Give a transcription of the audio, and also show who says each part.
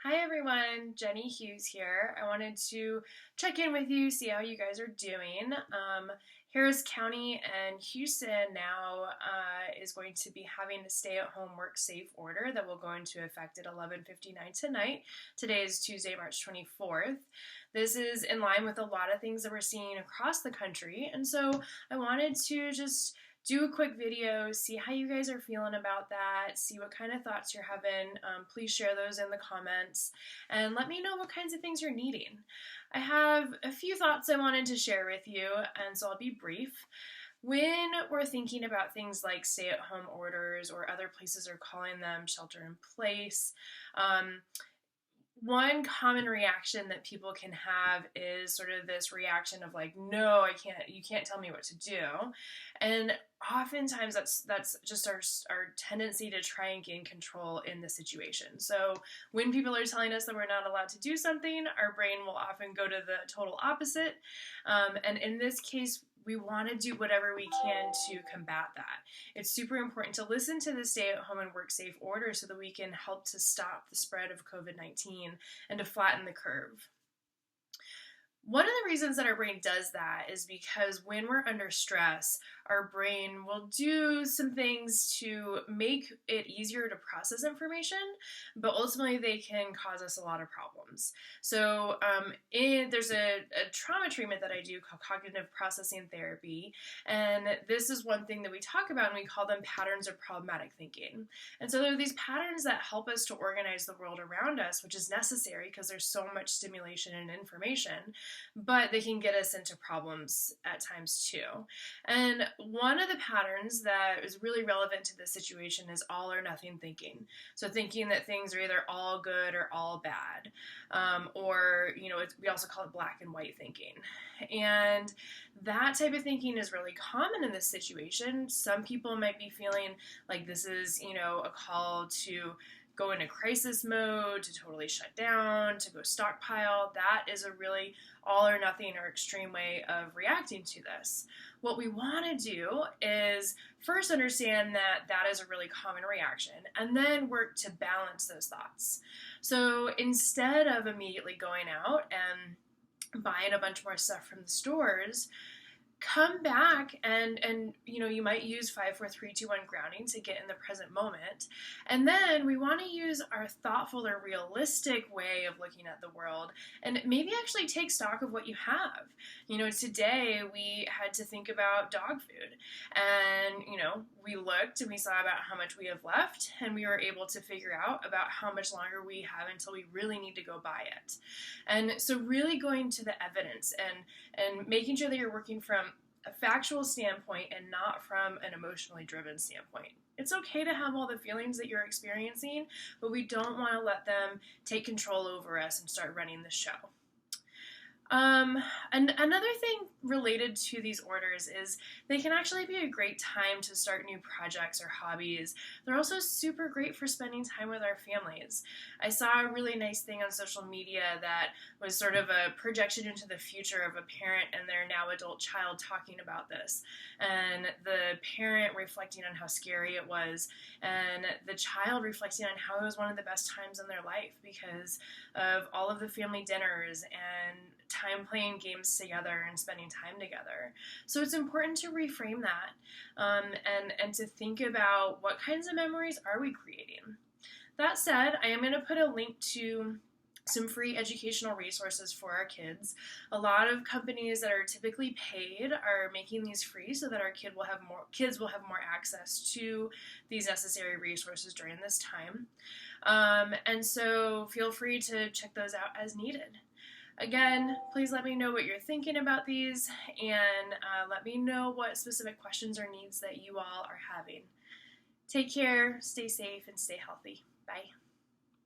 Speaker 1: Hi everyone, Jenny Hughes here. I wanted to check in with you, see how you guys are doing. Harris County and Houston now is going to be having a stay-at-home work safe order that will go into effect at 11:59 tonight. Today is Tuesday, March 24th. This is in line with a lot of things that we're seeing across the country, and so I wanted to just do a quick video, see how you guys are feeling about that, see what kind of thoughts you're having. Please share those in the comments and let me know what kinds of things you're needing. I have a few thoughts I wanted to share with you, and so I'll be brief. When we're thinking about things like stay-at-home orders, or other places are calling them shelter in place, one common reaction that people can have is sort of this reaction of like, no, I can't, you can't tell me what to do. And oftentimes that's just our tendency to try and gain control in the situation. So when people are telling us that we're not allowed to do something, our brain will often go to the total opposite. And in this case, we want to do whatever we can to combat that. It's super important to listen to the stay-at-home and work safe order so that we can help to stop the spread of COVID-19 and to flatten the curve. One of the reasons that our brain does that is because when we're under stress, our brain will do some things to make it easier to process information, but ultimately they can cause us a lot of problems. So there's a trauma treatment that I do called cognitive processing therapy, and this is one thing that we talk about, and we call them patterns of problematic thinking. And so there are these patterns that help us to organize the world around us, which is necessary because there's so much stimulation and information, but they can get us into problems at times too. And one of the patterns that is really relevant to this situation is all or nothing thinking. So thinking that things are either all good or all bad, or we also call it black and white thinking. And that type of thinking is really common in this situation. Some people might be feeling like this is, a call to go into crisis mode, to totally shut down, to go stockpile. That is a really all or nothing or extreme way of reacting to this. What we want to do is first understand that that is a really common reaction, and then work to balance those thoughts. So instead of immediately going out and buying a bunch more stuff from the stores, come back and you might use 5, 4, 3, 2, 1 grounding to get in the present moment. And then we want to use our thoughtful or realistic way of looking at the world and maybe actually take stock of what you have. Today we had to think about dog food, and we looked and we saw about how much we have left, and we were able to figure out about how much longer we have until we really need to go buy it. And so really going to the evidence and making sure that you're working from a factual standpoint and not from an emotionally driven standpoint. It's okay to have all the feelings that you're experiencing, but we don't want to let them take control over us and start running the show. And another thing related to these orders is they can actually be a great time to start new projects or hobbies. They're also super great for spending time with our families. I saw a really nice thing on social media that was sort of a projection into the future of a parent and their now adult child talking about this. And the parent reflecting on how scary it was, and the child reflecting on how it was one of the best times in their life because of all of the family dinners and time playing games together and spending time together. So it's important to reframe that and to think about what kinds of memories are we creating. That said, I am going to put a link to some free educational resources for our kids. A lot of companies that are typically paid are making these free so that our kids will have more access to these necessary resources during this time. And so feel free to check those out as needed. Again, please let me know what you're thinking about these, and let me know what specific questions or needs that you all are having. Take care, stay safe, and stay healthy. Bye.